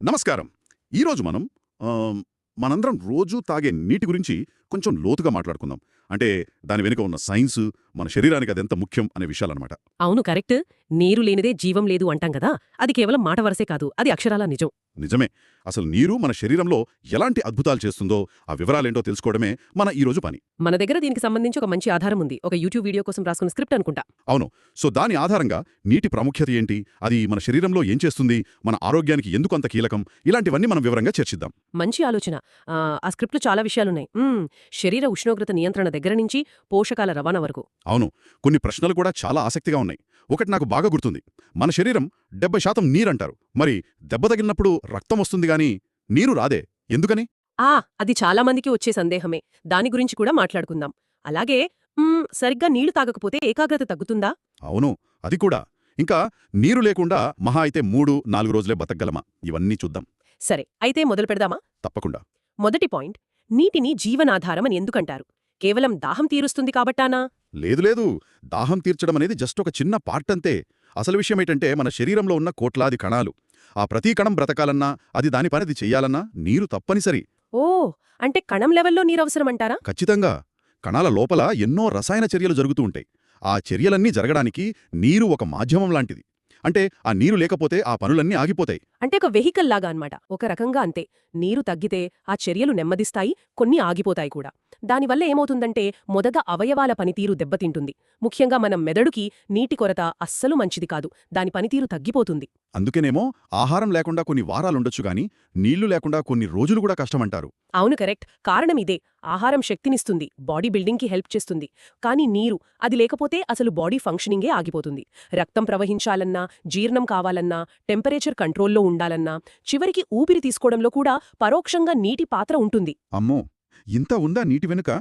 నమస్కారం. ఈరోజు మనం మనందరం రోజూ తాగే నీటి గురించి కొంచెం లోతుగా మాట్లాడుకుందాం. అంటే దాని వెనుక ఉన్న సైన్సు, మన శరీరానికి అదెంత ముఖ్యం అనే విషయాలన్నమాట. అవును కరెక్ట్. నీరు లేనిదే జీవం లేదు అంటాం కదా. అది కేవలం మాట వరసే కాదు, అది అక్షరాలా నిజం. నిజమే. అసలు నీరు మన శరీరంలో ఎలాంటి అద్భుతాలు చేస్తుందో ఆ వివరాలేంటో తెలుసుకోవడమే మన ఈరోజు పని. మన దగ్గర దీనికి సంబంధించి ఒక మంచి ఆధారం ఉంది. ఒక యూట్యూబ్ వీడియో కోసం రాసుకున్న స్క్రిప్ట్ అనుకుంటా. అవును. సో దాని ఆధారంగా నీటి ప్రాముఖ్యత ఏంటి, అది మన శరీరంలో ఏం చేస్తుంది, మన ఆరోగ్యానికి ఎందుకు అంత కీలకం, ఇలాంటివన్నీ మనం వివరంగా చర్చిద్దాం. మంచి ఆలోచన. ఆ స్క్రిప్ట్లో చాలా విషయాలున్నాయి. శరీర ఉష్ణోగ్రత నియంత్రణ దగ్గర నుంచి పోషకాల రవాణా వరకు. అవును. కొన్ని ప్రశ్నలు కూడా చాలా ఆసక్తిగా ఉన్నాయి. ఒకటి నాకు బాగా గుర్తుంది. మన శరీరం 70% నీరంటారు. మరి దెబ్బ తగిలినప్పుడు రక్తం వస్తుంది గాని నీరు రాదే, ఎందుకని? అది చాలా మందికి వచ్చే సందేహమే. దాని గురించి కూడా మాట్లాడుకుందాం. అలాగే సరిగ్గా నీళ్లు తాగకపోతే ఏకాగ్రత తగ్గుతుందా? అవును, అది కూడా. ఇంకా నీరు లేకుండా మహా అయితే 3-4 రోజులే బతకగలమా, ఇవన్నీ చూద్దాం. సరే, అయితే మొదలు పెడదామా? తప్పకుండా. మొదటి పాయింట్, నీటిని జీవనాధారం అని ఎందుకంటారు? కేవలం దాహం తీరుస్తుంది కాబట్టానా? లేదు లేదు, దాహం తీర్చడం అనేది జస్ట్ ఒక చిన్న పార్ట్ అంతే. అసలు విషయమేంటంటే మన శరీరంలో ఉన్న కోట్లాది కణాలు. ఆ ప్రతి కణం బ్రతకాలన్నా, అది దాని పనిది చెయ్యాలన్నా నీరు తప్పనిసరి. ఓ, అంటే కణం లెవెల్లో నీరవసరమంటారా? ఖచ్చితంగా. కణాల లోపల ఎన్నో రసాయన చర్యలు జరుగుతూ ఉంటాయి. ఆ చర్యలన్నీ జరగడానికి నీరు ఒక మాధ్యమం లాంటిది. అంటే ఆ నీరు లేకపోతే ఆ పనులన్నీ ఆగిపోతాయి. అంటే ఒక వెహికల్ లాగా అన్నమాట. ఒక రకంగా అంతే. నీరు తగ్గితే ఆ చర్యలు నెమ్మదిస్తాయి, కొన్ని ఆగిపోతాయి కూడా. దానివల్ల ఏమవుతుందంటే మొదట అవయవాల పనితీరు దెబ్బతింటుంది. ముఖ్యంగా మన మెదడుకి నీటి కొరత అస్సలు మంచిది కాదు. దాని పనితీరు తగ్గిపోతుంది. అందుకేనేమో ఆహారం లేకుండా కొన్ని వారాలుండొచ్చు గాని నీళ్లు లేకుండా కొన్ని రోజులు కూడా కష్టమంటారు. అవును కరెక్ట్. కారణమిదే. ఆహారం శక్తినిస్తుంది, బాడీ బిల్డింగ్కి హెల్ప్ చేస్తుంది. కానీ నీరు, అది లేకపోతే అసలు బాడీ ఫంక్షనింగే ఆగిపోతుంది. రక్తం ప్రవహించాలన్నా, జీర్ణం కావాలన్నా, టెంపరేచర్ కంట్రోల్లో ఉండాలన్నా, చివరికి ఊపిరి తీసుకోవడంలో కూడా పరోక్షంగా నీటి పాత్ర ఉంటుంది. అమ్మో, ఇంత ఉందా నీటి వెనుక?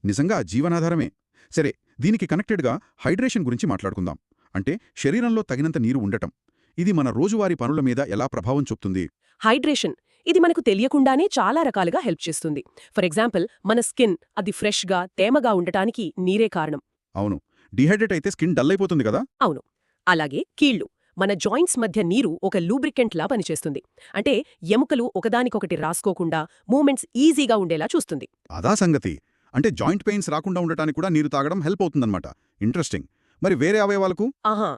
నిజంగా జీవనాధారమే. సరే, దీనికి కనెక్టెడ్గా హైడ్రేషన్ గురించి మాట్లాడుకుందాం. అంటే శరీరంలో తగినంత నీరు ఉండటం. ఇది మన రోజువారీ పనుల మీద ఎలా ప్రభావం చూపుతుంది? హైడ్రేషన్, ఇది మనకు తెలియకుండానే చాలా రకాలుగా హెల్ప్ చేస్తుంది. ఫర్ ఎగ్జాంపుల్, మన స్కిన్ అది ఫ్రెష్గా, తేమగా ఉండటానికి నీరే కారణం. అవును, డీహైడ్రేట్ అయితే స్కిన్ డల్ అయిపోతుంది కదా. అవును. అలాగే కీళ్లు, మన జాయింట్స్ మధ్య నీరు ఒక లూబ్రికెంట్లా పనిచేస్తుంది. అంటే ఎముకలు ఒకదానికొకటి రాసుకోకుండా మూమెంట్స్ ఈజీగా ఉండేలా చూస్తుంది. అదా సంగతి. అంటే జాయింట్ పెయిన్స్ రాకుండా ఉండటానికి కూడా నీరు తాగడం హెల్ప్ అవుతుందన్నమాట. ఇంట్రెస్టింగ్. మరి వేరే అవయవాలకు? ఆహా,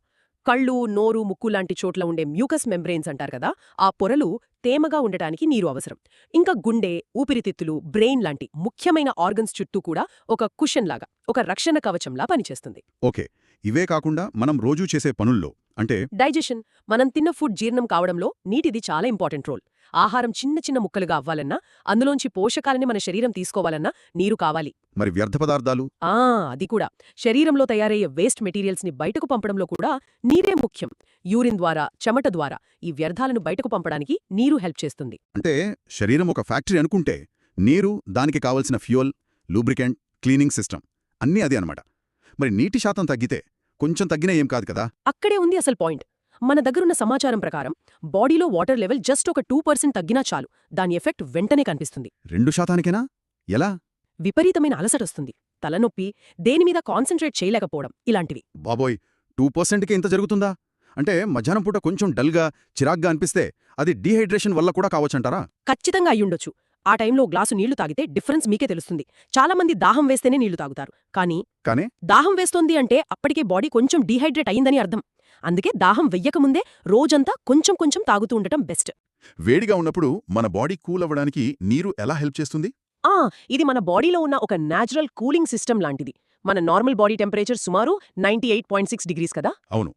కళ్ళు, నోరు, ముక్కు లాంటి చోట్ల ఉండే మ్యూకస్ మెంబ్రెయిన్స్ అంటారు కదా, ఆ పొరలు తేమగా ఉండటానికి నీరు అవసరం. ఇంకా గుండె, ఊపిరితిత్తులు, బ్రెయిన్ లాంటి ముఖ్యమైన ఆర్గన్స్ చుట్టూ కూడా ఒక కుషన్ లాగా, ఒక రక్షణ కవచంలా పనిచేస్తుంది. ఓకే. ఇవే కాకుండా మనం రోజూ చేసే పనుల్లో అంటే డైజెషన్, మనం తిన్న ఫుడ్ జీర్ణం కావడంలో నీటిది చాలా ఇంపార్టెంట్ రోల్. ఆహారం చిన్న చిన్న ముక్కలుగా అవ్వాలన్నా, అందులోంచి పోషకాలని మన శరీరం తీసుకోవాలన్నా నీరు కావాలి. మరి వ్యర్థ పదార్థాలు? అది కూడా. శరీరంలో తయారయ్యే వేస్ట్ మెటీరియల్స్ని బయటకు పంపడంలో కూడా నీరే ముఖ్యం. యూరిన్ ద్వారా, చెమట ద్వారా ఈ వ్యర్థాలను బయటకు పంపడానికి నీరు హెల్ప్ చేస్తుంది. అంటే శరీరం ఒక ఫ్యాక్టరీ అనుకుంటే నీరు దానికి కావలసిన ఫ్యూయల్, లూబ్రికెంట్, క్లీనింగ్ సిస్టమ్ అన్నీ అదే అనమాట. మరి నీటి శాతం తగ్గితే కొంచెం తగ్గినా ఏం కాదు కదా. అక్కడే ఉంది అసలు పాయింట్. మన దగ్గరున్న సమాచారం ప్రకారం బాడీలో వాటర్ లెవెల్ జస్ట్ ఒక 2% తగ్గినా చాలు, దాని ఎఫెక్ట్ వెంటనే కనిపిస్తుంది. 2%కేనా? ఎలా? విపరీతమైన అలసటొస్తుంది, తలనొప్పి, దేనిమీద కాన్సంట్రేట్ చేయలేకపోవడం, ఇలాంటివి. బాబోయ్, 2%కే ఇంత జరుగుతుందా? అంటే మధ్యాహ్నం పూట కొంచెం డల్గా, చిరాగ్గా అనిపిస్తే అది డీహైడ్రేషన్ వల్ల కూడా కావచ్చంటారా? ఖచ్చితంగా అయ్యుండొచ్చు. ఆ టైంలో గ్లాసు నీళ్లు తాగితే డిఫరెన్స్ మీకే తెలుస్తుంది. చాలామంది దాహం వేస్తేనే నీళ్లు తాగుతారు. కానీ దాహం వేస్తోంది అంటే అప్పటికే బాడీ కొంచెం డీహైడ్రేట్ అయిందని అర్థం. అందుకే దాహం వెయ్యకముందే రోజంతా కొంచెం కొంచెం తాగుతూ ఉండటం బెస్ట్. వేడిగా ఉన్నప్పుడు మన బాడీ కూల్ అవ్వడానికి నీరు ఎలా హెల్ప్ చేస్తుంది? ఇది మన బాడీలో ఉన్న ఒక న్యాచురల్ కూలింగ్ సిస్టమ్ లాంటిది. మన నార్మల్ బాడీ టెంపరేచర్ సుమారు 98.6 డిగ్రీస్ కదా. అవును,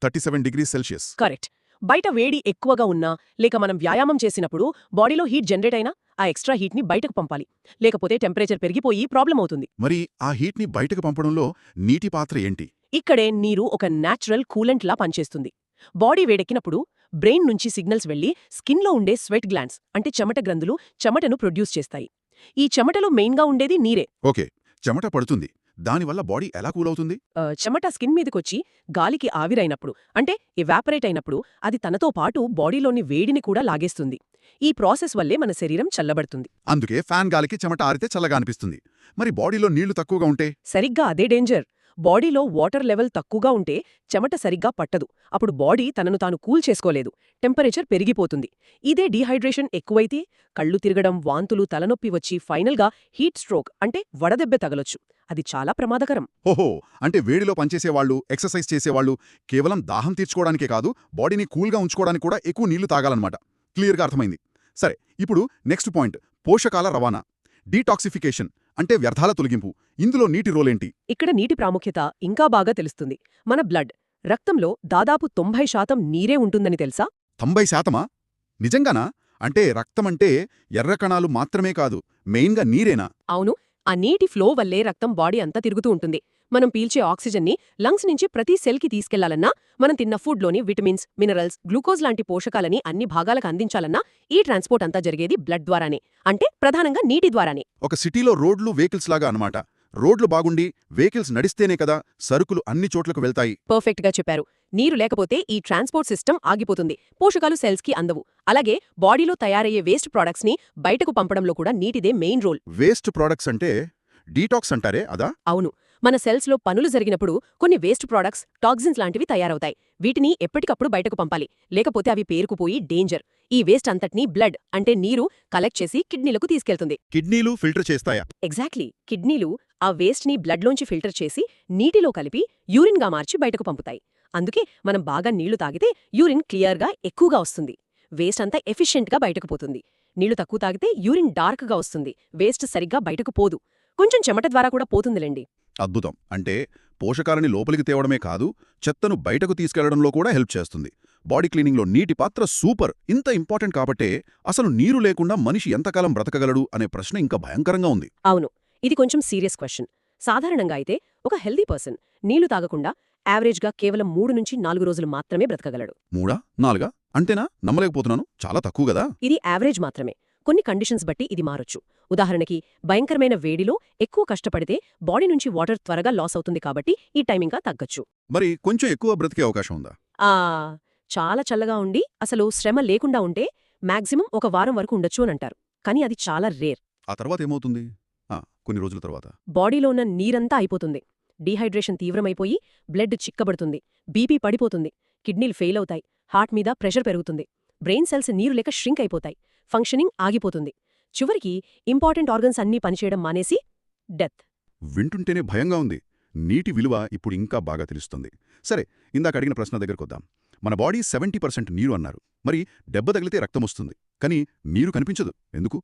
37 డిగ్రీ సెల్సియస్. కరెక్ట్. బయట వేడి ఎక్కువగా ఉన్నా, లేక మనం వ్యాయామం చేసినప్పుడు బాడీలో హీట్ జనరేట్ అయినా ఆ ఎక్స్ట్రా హీట్ని బయటకు పంపాలి. లేకపోతే టెంపరేచర్ పెరిగిపోయి ప్రాబ్లం అవుతుంది. మరి ఆ హీట్ని బయటకు పంపడంలో నీటి పాత్ర ఏంటి? ఇక్కడే నీరు ఒక న్యాచురల్ కూలెంట్లా పనిచేస్తుంది. బాడీ వేడెక్కినప్పుడు బ్రెయిన్ నుంచి సిగ్నల్స్ వెళ్లి స్కిన్లో ఉండే స్వెట్ గ్లాండ్స్ అంటే చెమట గ్రంథులు చెమటను ప్రొడ్యూస్ చేస్తాయి. ఈ చెమటలో మెయిన్గా ఉండేది నీరే. ఓకే, చెమట పడుతుంది. దానివల్ల బాడీ ఎలా కూల్ అవుతుంది? చెమట స్కిన్ మీదకొచ్చి గాలికి ఆవిరైనప్పుడు, అంటే ఎవాపరేట్ అయినప్పుడు, అది తనతో పాటు బాడీలోని వేడిని కూడా లాగేస్తుంది. ఈ ప్రాసెస్ వల్లే మన శరీరం చల్లబడుతుంది. అందుకే ఫ్యాన్ గాలికి చెమట ఆరితే చల్లగా అనిపిస్తుంది. మరి బాడీలో నీళ్లు తక్కువగా ఉంటే? సరిగ్గా అదే డేంజర్. బాడీలో వాటర్ లెవెల్ తక్కువగా ఉంటే చెమట సరిగ్గా పట్టదు. అప్పుడు బాడీ తనను తాను కూల్ చేసుకోలేదు. టెంపరేచర్ పెరిగిపోతుంది. ఇదే డీహైడ్రేషన్ ఎక్కువైతే కళ్ళు తిరగడం, వాంతులు, తలనొప్పి వచ్చి ఫైనల్గా హీట్ స్ట్రోక్ అంటే వడదెబ్బ తగలొచ్చు. అది చాలా ప్రమాదకరం. ఓహో, అంటే వేడిలో పనిచేసేవాళ్ళు, ఎక్సర్సైజ్ చేసేవాళ్ళు కేవలం దాహం తీర్చుకోవడానికే కాదు, బాడీని కూల్గా ఉంచుకోవడానికి కూడా ఎక్కువ నీళ్లు తాగాలన్నమాట. క్లియర్గా అర్థమైంది. సరే, ఇప్పుడు నెక్స్ట్ పాయింట్, పోషకాల రవాణా. డీటాక్సిఫికేషన్ అంటే వ్యర్థాల తొలగింపు. ఇందులో నీటి రోలేంటి? ఇక్కడ నీటి ప్రాముఖ్యత ఇంకా బాగా తెలుస్తుంది. మన బ్లడ్, రక్తంలో దాదాపు 90% నీరే ఉంటుందని తెలుసా? 90%? నిజంగానా? అంటే రక్తమంటే ఎర్ర కణాలు మాత్రమే కాదు, మెయిన్గా నీరేనా? అవును. ఆ నీటి ఫ్లో వల్లే రక్తం బాడీ అంతా తిరుగుతూ ఉంటుంది. మనం పీల్చే ఆక్సిజన్ని లంగ్స్ నుంచి ప్రతి సెల్కి తీసుకెళ్లాలన్నా, మనం తిన్న ఫుడ్లోని విటమిన్స్, మినరల్స్, గ్లూకోజ్ లాంటి పోషకాలని అన్ని భాగాలకు అందించాలన్నా ఈ ట్రాన్స్పోర్ట్ అంతా జరిగేది బ్లడ్ ద్వారానే. అంటే ప్రధానంగా నీటి ద్వారానే. ఒక సిటీలో రోడ్లు వెహికల్స్ లాగా అనమాట. రోడ్లు బాగుండి వెహికల్స్ నడిస్తేనే కదా సరుకులు అన్ని చోట్లకు వెళ్తాయి. పర్ఫెక్ట్గా చెప్పారు. నీరు లేకపోతే ఈ ట్రాన్స్పోర్ట్ సిస్టమ్ ఆగిపోతుంది. పోషకాలు సెల్స్కి అందవు. అలాగే బాడీలో తయారయ్యే వేస్ట్ ప్రోడక్ట్స్ని బయటకు పంపడంలో కూడా నీటిదే మెయిన్ రోల్. వేస్ట్ ప్రోడక్ట్స్ అంటే డీటాక్స్ అంటారే అదా? అవును. మన సెల్స్లో పనులు జరిగినప్పుడు కొన్ని వేస్ట్ ప్రోడక్ట్స్, టాక్సిన్స్ లాంటివి తయారవుతాయి. వీటిని ఎప్పటికప్పుడు బయటకు పంపాలి. లేకపోతే అవి పేరుకుపోయి డేంజర్. ఈ వేస్ట్ అంతటినీ బ్లడ్ అంటే నీరు కలెక్ట్ చేసి కిడ్నీలకు తీసుకెళ్తుంది. కిడ్నీలు ఫిల్టర్ చేస్తాయా? ఎగ్జాక్ట్లీ. కిడ్నీలు ఆ వేస్ట్ని బ్లడ్లోంచి ఫిల్టర్ చేసి నీటిలో కలిపి యూరిన్గా మార్చి బయటకు పంపుతాయి. అందుకే మనం బాగా నీళ్లు తాగితే యూరిన్ క్లియర్గా ఎక్కువగా వస్తుంది. వేస్ట్ అంతా ఎఫిషియెంట్గా బయటకు పోతుంది. నీళ్లు తక్కువ తాగితే యూరిన్ డార్క్గా వస్తుంది. వేస్ట్ సరిగ్గా బయటకు పోదు. కొంచెం చెమట ద్వారా కూడా పోతుందిలేండి. అద్భుతం. అంటే పోషకాలని లోపలికి తేవడమే కాదు, చెత్తను బయటకు తీసుకెళ్లడంలో కూడా హెల్ప్ చేస్తుంది. బాడీ క్లీనింగ్లో నీటి పాత్ర సూపర్. ఇంత ఇంపార్టెంట్ కాబట్టే అసలు నీరు లేకుండా మనిషి ఎంతకాలం బ్రతకగలడు అనే ప్రశ్న ఇంకా భయంకరంగా ఉంది. అవును. ఇది కొంచెం సీరియస్ క్వశ్చన్. సాధారణంగా అయితే ఒక హెల్దీ పర్సన్ నీళ్లు తాగకుండా యావరేజ్గా కేవలం 3 నుంచి 4 రోజులు మాత్రమే బ్రతకగలడు. 3, 4 అంతేనా? నమ్మలేకపోతున్నాను. చాలా తక్కువ గదా? ఇది యావరేజ్ మాత్రమే. కొన్ని కండిషన్స్ బట్టి ఇది మారొచ్చు. ఉదాహరణకి భయంకరమైన వేడిలో ఎక్కువ కష్టపడితే బాడీ నుంచి వాటర్ త్వరగా లాస్ అవుతుంది కాబట్టి ఈ టైమింగ్గా తగ్గొచ్చు. మరి కొంచెం ఎక్కువ బ్రతికే అవకాశం ఉందా? చాలా చల్లగా ఉండి అసలు శ్రమ లేకుండా ఉంటే మాక్సిమం 1 వారం వరకు ఉండొచ్చు అనంటారు. కానీ అది చాలా రేర్. ఆ తర్వాత ఏమవుతుంది? కొన్ని రోజుల తర్వాత బాడీలో ఉన్న నీరంతా అయిపోతుంది. డీహైడ్రేషన్ తీవ్రమైపోయి బ్లడ్ చిక్కబడుతుంది. బీపీ పడిపోతుంది. కిడ్నీలు ఫెయిల్ అవుతాయి. హార్ట్ మీద ప్రెషర్ పెరుగుతుంది. బ్రెయిన్ సెల్స్ నీరు లేక ష్రింక్ అయిపోతాయి. ఫంక్షనింగ్ ఆగిపోతుంది. చివరికి ఇంపార్టెంట్ ఆర్గన్స్ అన్నీ పనిచేయడం మానేసి డెత్. వింటుంటేనే భయంగా ఉంది. నీటి విలువ ఇప్పుడు ఇంకా బాగా తెలుస్తుంది. సరే, ఇందాక అడిగిన ప్రశ్న దగ్గరకొద్దాం. మన బాడీ 70% నీరు అన్నారు. మరి దెబ్బ తగిలితే రక్తమొస్తుంది, కానీ నీరు కనిపించదు. ఎందుకు?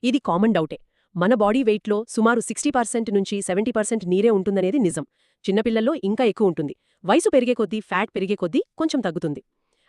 ఇది కామన్ డౌటే. మన బాడీ వెయిట్లో సుమారు 60% నుంచి 70% నీరే ఉంటుందనేది నిజం. చిన్నపిల్లల్లో ఇంకా ఎక్కువ ఉంటుంది. వయసు పెరిగే కొద్దీ ఫ్యాట్ పెరిగే కొద్దీ కొంచెం తగ్గుతుంది.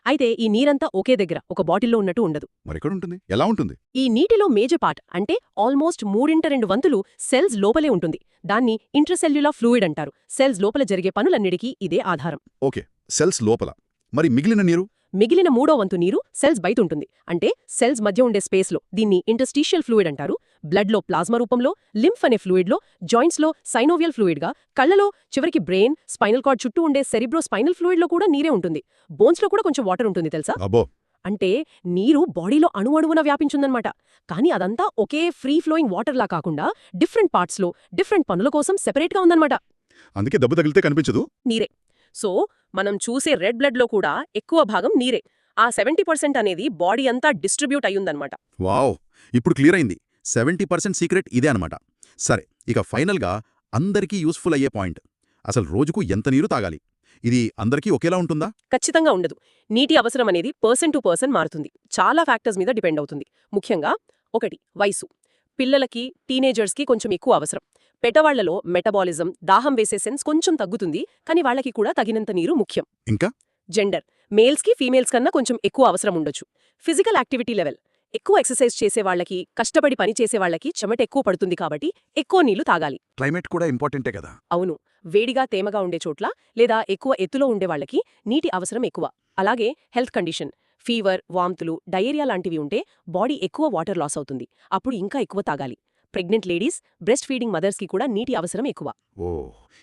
అయితే ఈ నీరంతా ఒకే దగ్గర ఒక బాటిల్లో ఉన్నట్టు ఉండదు. మరెక్కడుంటుంది? ఎలా ఉంటుంది? ఈ నీటిలో మేజర్ పార్ట్ అంటే ఆల్మోస్ట్ 3/2 వంతులు సెల్స్ లోపలే ఉంటుంది. దాన్ని ఇంట్రసెల్యులార్ ఫ్లూయిడ్ అంటారు. సెల్స్ లోపల జరిగే పనులన్నిటికీ ఇదే ఆధారం. ఓకే, సెల్స్ లోపల. మరి మిగిలిన నీరు? మిగిలిన 3వ వంతు నీరు సెల్స్ బయటుంటుంది. అంటే సెల్స్ మధ్య ఉండే స్పేస్లో. దీన్ని ఇంటర్స్టీషియల్ ఫ్లూయిడ్ అంటారు. బ్లడ్లో ప్లాజ్మా రూపంలో, లింఫ్ అనే ఫ్లూయిడ్లో, జాయింట్స్లో సైనోవియల్ ఫ్లూయిడ్గా, కళ్లలో, చివరికి బ్రెయిన్, స్పైనల్ కార్డ్ చుట్టూ ఉండే సెరిబ్రో స్పైనల్ ఫ్లూయిడ్లో కూడా నీరే ఉంటుంది. బోన్స్లో కూడా కొంచెం వాటర్ ఉంటుంది తెలుసా? అబ్బో! అంటే నీరు బాడీలో అణువణువున వ్యాపించుందన్నమాట. కానీ అదంతా ఒకే ఫ్రీ ఫ్లోయింగ్ వాటర్లా కాకుండా డిఫరెంట్ పార్ట్స్లో, డిఫరెంట్ పనుల కోసం సెపరేట్గా ఉందన్నమాట. అందుకే దెబ్బ తగిలితే కనిపించదు. నీరే. సో మనం చూసే రెడ్ బ్లడ్లో కూడా ఎక్కువ భాగం నీరే. ఆ 70% అనేది బాడీ అంతా డిస్ట్రిబ్యూట్ అయ్యుందన్నమాట. వావ్! ఇప్పుడు క్లియర్ అయింది. 70% సీక్రెట్ ఇదే అనమాట. సరే, ఇక ఫైనల్గా అందరికీ యూస్ఫుల్ అయ్యే పాయింట్. అసలు రోజుకు ఎంత నీరు తాగాలి? ఇది అందరికీ ఒకేలా ఉంటుందా? ఖచ్చితంగా ఉండదు. నీటి అవసరం అనేది పర్సన్ టు పర్సన్ మారుతుంది. చాలా ఫ్యాక్టర్స్ మీద డిపెండ్ అవుతుంది. ముఖ్యంగా 1 వయసు. పిల్లలకి, టీనేజర్స్కి కొంచెం ఎక్కువ అవసరం. పెద్దవాళ్లలో మెటబాలిజం, దాహం వేసే సెన్స్ కొంచెం తగ్గుతుంది. కానీ వాళ్లకి కూడా తగినంత నీరు ముఖ్యం. ఇంకా జెండర్. మేల్స్కి ఫీమేల్స్ కన్నా కొంచెం ఎక్కువ అవసరం ఉండొచ్చు. Physical activity level. ఎక్కువ ఎక్సర్సైజ్ చేసేవాళ్లకి, కష్టపడి పని చేసేవాళ్లకి చెమట ఎక్కువ పడుతుంది కాబట్టి ఎక్కువ నీళ్లు తాగాలి. క్లైమేట్ కూడా ఇంపార్టెంటే కదా? అవును. వేడిగా తేమగా ఉండే చోట్ల లేదా ఎక్కువ ఎత్తులో ఉండేవాళ్లకి నీటి అవసరం ఎక్కువ. అలాగే హెల్త్ కండిషన్, ఫీవర్, వాంతులు, డయేరియా లాంటివి ఉంటే బాడీ ఎక్కువ వాటర్ లాస్ అవుతుంది. అప్పుడు ఇంకా ఎక్కువ తాగాలి. ప్రెగ్నెంట్ లేడీస్, బ్రెస్ట్ ఫీడింగ్ మదర్స్కి కూడా నీటి అవసరం ఎక్కువ. ఓ,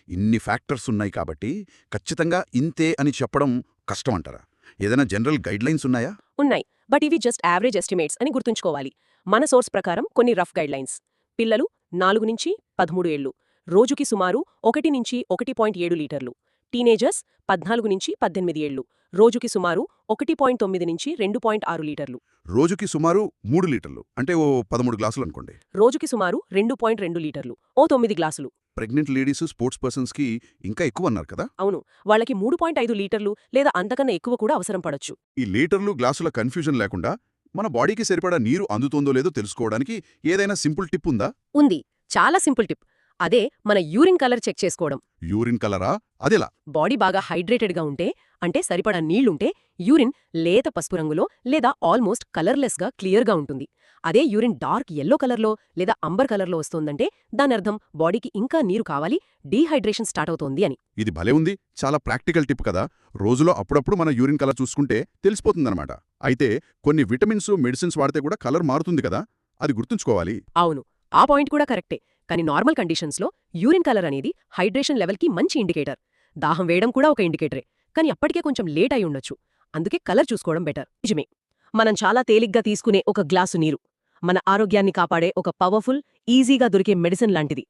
ఇన్ని ఫ్యాక్టర్స్ ఉన్నాయి కాబట్టి ఖచ్చితంగా ఇంతే అని చెప్పడం కష్టం అంటారా? ఏదైనా జనరల్ గైడ్లైన్స్ ఉన్నాయా? ఉన్నాయి. బట్ ఇవి జస్ట్ యావరేజ్ ఎస్టిమేట్స్ అని గుర్తుంచుకోవాలి. మన సోర్స్ ప్రకారం కొన్ని రఫ్ గైడ్లైన్స్. పిల్లలు 4 నుంచి 13 ఏళ్లు, రోజుకి సుమారు 1-1.7 లీటర్లు. టీనేజర్స్ 14-18 ఏళ్లు రోజుకి సుమారు 1.9-2.6 లీటర్లు. రోజుకి సుమారు 3 లీటర్లు అంటే ఓ 13 గ్లాసులు అనుకోండి. రోజుకి సుమారు 2.2 లీటర్లు ఓ 9 గ్లాసులు. ప్రెగ్నెంట్ లేడీస్, స్పోర్ట్స్ పర్సన్స్కి ఇంకా ఎక్కువ అన్నారు కదా. అవును, వాళ్ళకి 3.5 లీటర్లు లేదా అంతకన్నా ఎక్కువ కూడా అవసరం పడొచ్చు. ఈ లీటర్లు, గ్లాసుల కన్ఫ్యూజన్ లేకుండా మన బాడీకి సరిపడా నీరు అందుతోందో లేదో తెలుసుకోవడానికి ఏదైనా సింపుల్ టిప్ ఉందా? ఉంది, చాలా సింపుల్ టిప్. అదే మన యూరిన్ కలర్ చెక్ చేసుకోవడం. యూరిన్ కలరా? అదెలా? బాడీ బాగా హైడ్రేటెడ్గా ఉంటే, అంటే సరిపడా నీళ్లుంటే యూరిన్ లేత పసుపు రంగులో లేదా ఆల్మోస్ట్ కలర్లెస్గా క్లియర్గా ఉంటుంది. అదే యూరిన్ డార్క్ యెల్లో కలర్లో లేదా అంబర్ కలర్లో వస్తోందంటే దానర్థం బాడీకి ఇంకా నీరు కావాలి, డీహైడ్రేషన్ స్టార్ట్ అవుతోంది అని. ఇది భలే ఉంది. చాలా ప్రాక్టికల్ టిప్ కదా. రోజులో అప్పుడప్పుడు మన యూరిన్ కలర్ చూసుకుంటే తెలిసిపోతుందన్నమాట. అయితే కొన్ని విటమిన్స్, మెడిసిన్స్ వాడితే కూడా కలర్ మారుతుంది కదా, అది గుర్తుంచుకోవాలి. అవును, ఆ పాయింట్ కూడా కరెక్టే. కానీ నార్మల్ కండిషన్స్లో యూరిన్ కలర్ అనేది హైడ్రేషన్ లెవెల్కి మంచి ఇండికేటర్. దాహం వేయడం కూడా ఒక ఇండికేటరే, కానీ అప్పటికే కొంచెం లేట్ అయి ఉండొచ్చు. అందుకే కలర్ చూసుకోవడం బెటర్. నిజమే, మనం చాలా తేలిగ్గా తీసుకునే ఒక గ్లాసు నీరు మన ఆరోగ్యాన్ని కాపాడే ఒక పవర్ఫుల్, ఈజీగా దొరికే మెడిసిన్ లాంటిది.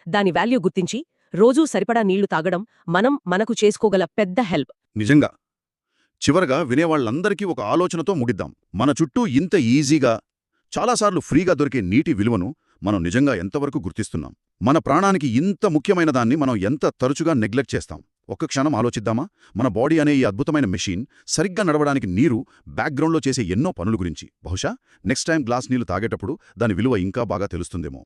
దాని వాల్యూ గుర్తించి రోజూ సరిపడా నీళ్లు తాగడం మనకు చేసుకోగల పెద్ద హెల్ప్. నిజంగా. చివరగా వినేవాళ్లందరికీ ఒక ఆలోచనతో ముగిద్దాం. మన చుట్టూ ఇంత ఈజీగా, చాలాసార్లు ఫ్రీగా దొరికే నీటి విలువను మనం నిజంగా ఎంతవరకు గుర్తిస్తున్నాం? మన ప్రాణానికి ఇంత ముఖ్యమైన దాన్ని మనం ఎంత తరచుగా నెగ్లెక్ట్ చేస్తాం? ఒక్క క్షణం ఆలోచిద్దామా? మన బాడీ అనే ఈ అద్భుతమైన మెషిన్ సరిగ్గా నడవడానికి నీరు బ్యాక్గ్రౌండ్లో చేసే ఎన్నో పనుల గురించి. బహుశా నెక్స్ట్ టైం గ్లాస్ నీళ్లు తాగేటప్పుడు దాని విలువ ఇంకా బాగా తెలుస్తుందేమో.